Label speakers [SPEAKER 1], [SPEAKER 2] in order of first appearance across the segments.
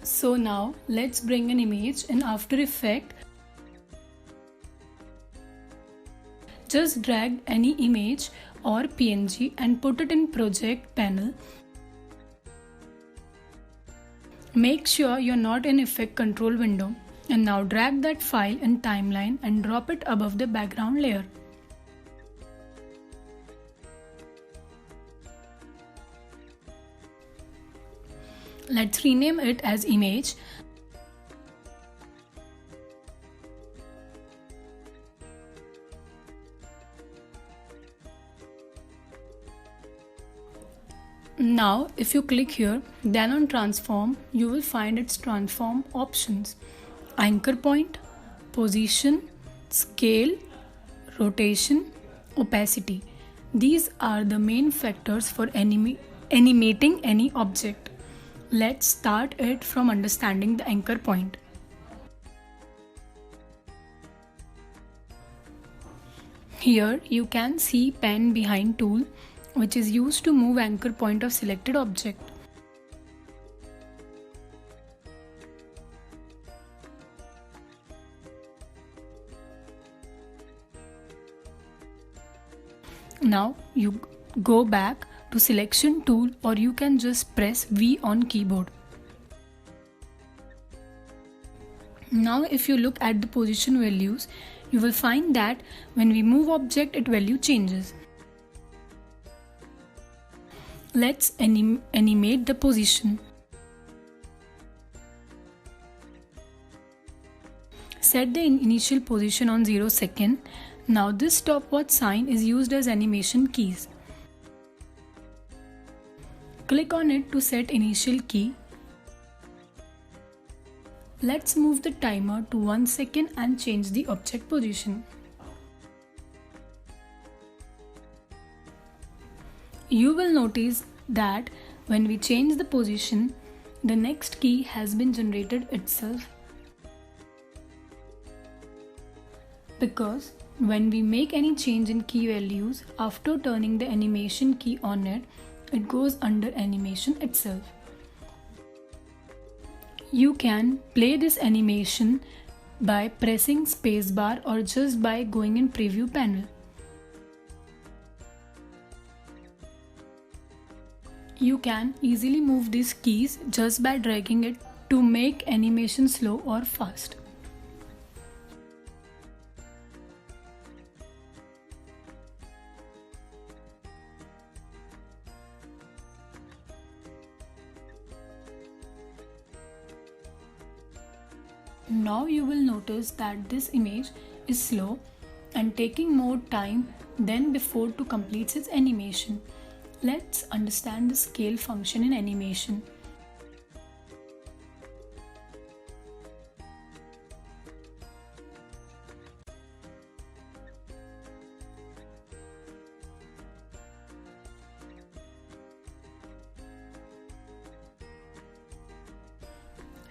[SPEAKER 1] So now let's bring an image in After Effects. Just drag any image or PNG and put it in project panel. Make sure you're not in effect control window, and now drag that file in timeline and drop it above the background layer. Let's rename it as image. Now if you click here, then on transform, you will find its transform options: anchor point, position, scale, rotation, opacity. These are the main factors for animating any object. Let's start it from understanding the anchor point. Here you can see pen behind tool, which is used to move anchor point of selected object. Now you go back to selection tool, or you can just press V on keyboard. Now if you look at the position values, you will find that when we move object, its value changes. Let's animate the position. Set the initial position on 0 second. Now this stopwatch sign is used as animation keys. Click on it to set initial key. Let's move the timer to 1 second and change the object position. You will notice that when we change the position, the next key has been generated itself. Because when we make any change in key values, after turning the animation key on it, it goes under animation itself. You can play this animation by pressing spacebar or just by going in preview panel. You can easily move these keys just by dragging it to make animation slow or fast. Now you will notice that this image is slow and taking more time than before to complete its animation. Let's understand the scale function in animation.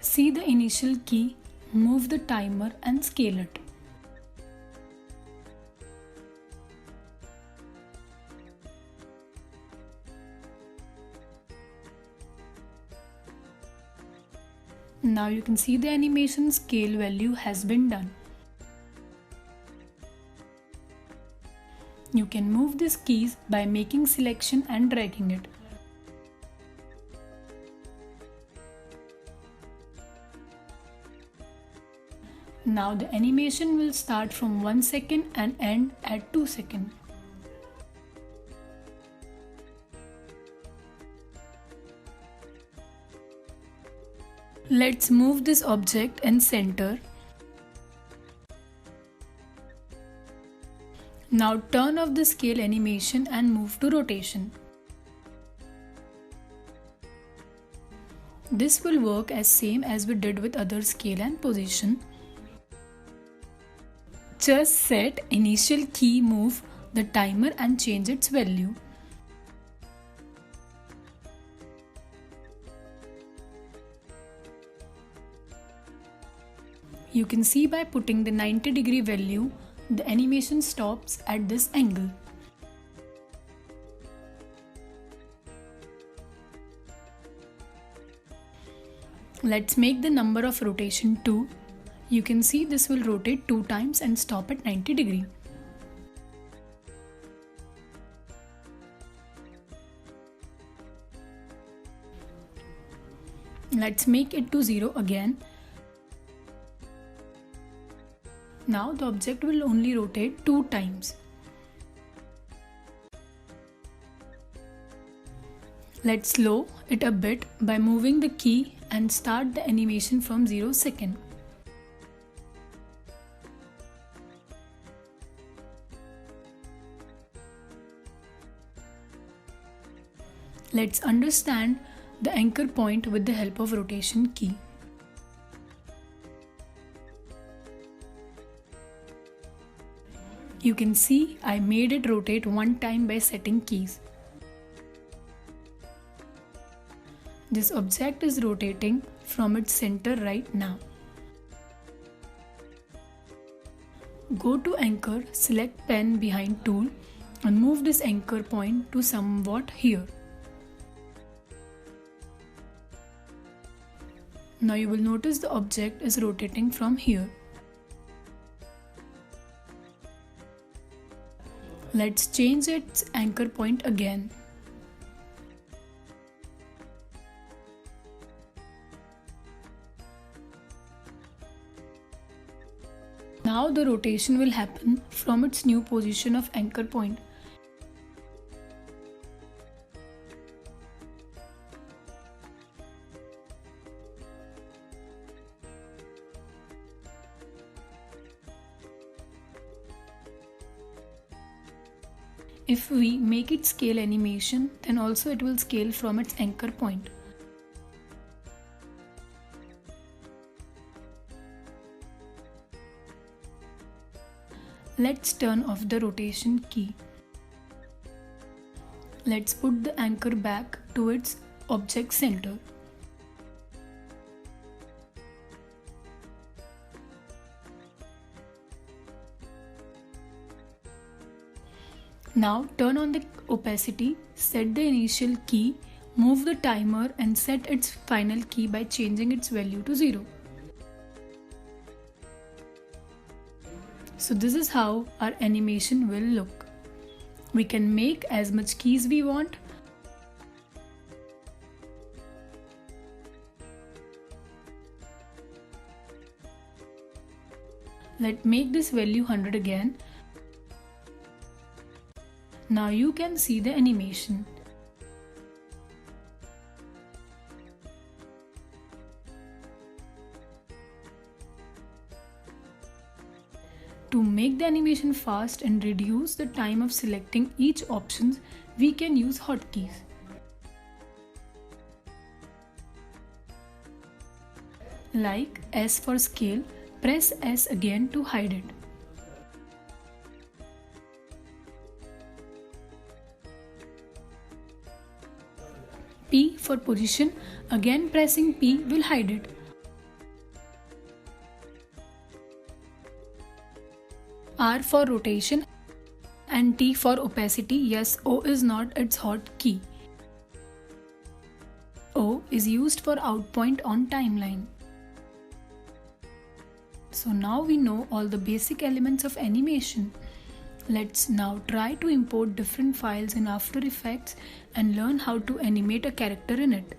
[SPEAKER 1] See the initial key, move the timer and scale it. Now you can see the animation scale value has been done. You can move these keys by making selection and dragging it. Now the animation will start from 1 second and end at 2 seconds. Let's move this object in center. Now turn off the scale animation and move to rotation. This will work as same as we did with other scale and position. Just set initial key, move the timer and change its value. You can see by putting the 90-degree value, the animation stops at this angle. Let's make the number of rotation 2. You can see this will rotate 2 times and stop at 90 degree. Let's make it to 0 again. Now the object will only rotate 2 times. Let's slow it a bit by moving the key and start the animation from 0 second. Let's understand the anchor point with the help of rotation key. You can see I made it rotate 1 time by setting keys. This object is rotating from its center right now. Go to anchor, select pen behind tool and move this anchor point to somewhat here. Now you will notice the object is rotating from here. Let's change its anchor point again. Now the rotation will happen from its new position of anchor point. If we make it scale animation, then also it will scale from its anchor point. Let's turn off the rotation key. Let's put the anchor back to its object center. Now turn on the opacity, set the initial key, move the timer and set its final key by changing its value to 0. So this is how our animation will look. We can make as much keys we want. Let's make this value 100 again. Now you can see the animation. To make the animation fast and reduce the time of selecting each option, we can use hotkeys. Like S for scale, press S again to hide it. P for position, again pressing P will hide it. R for rotation and T for opacity. Yes, O is not its hotkey. O is used for out point on timeline. So now we know all the basic elements of animation. Let's now try to import different files in After Effects and learn how to animate a character in it.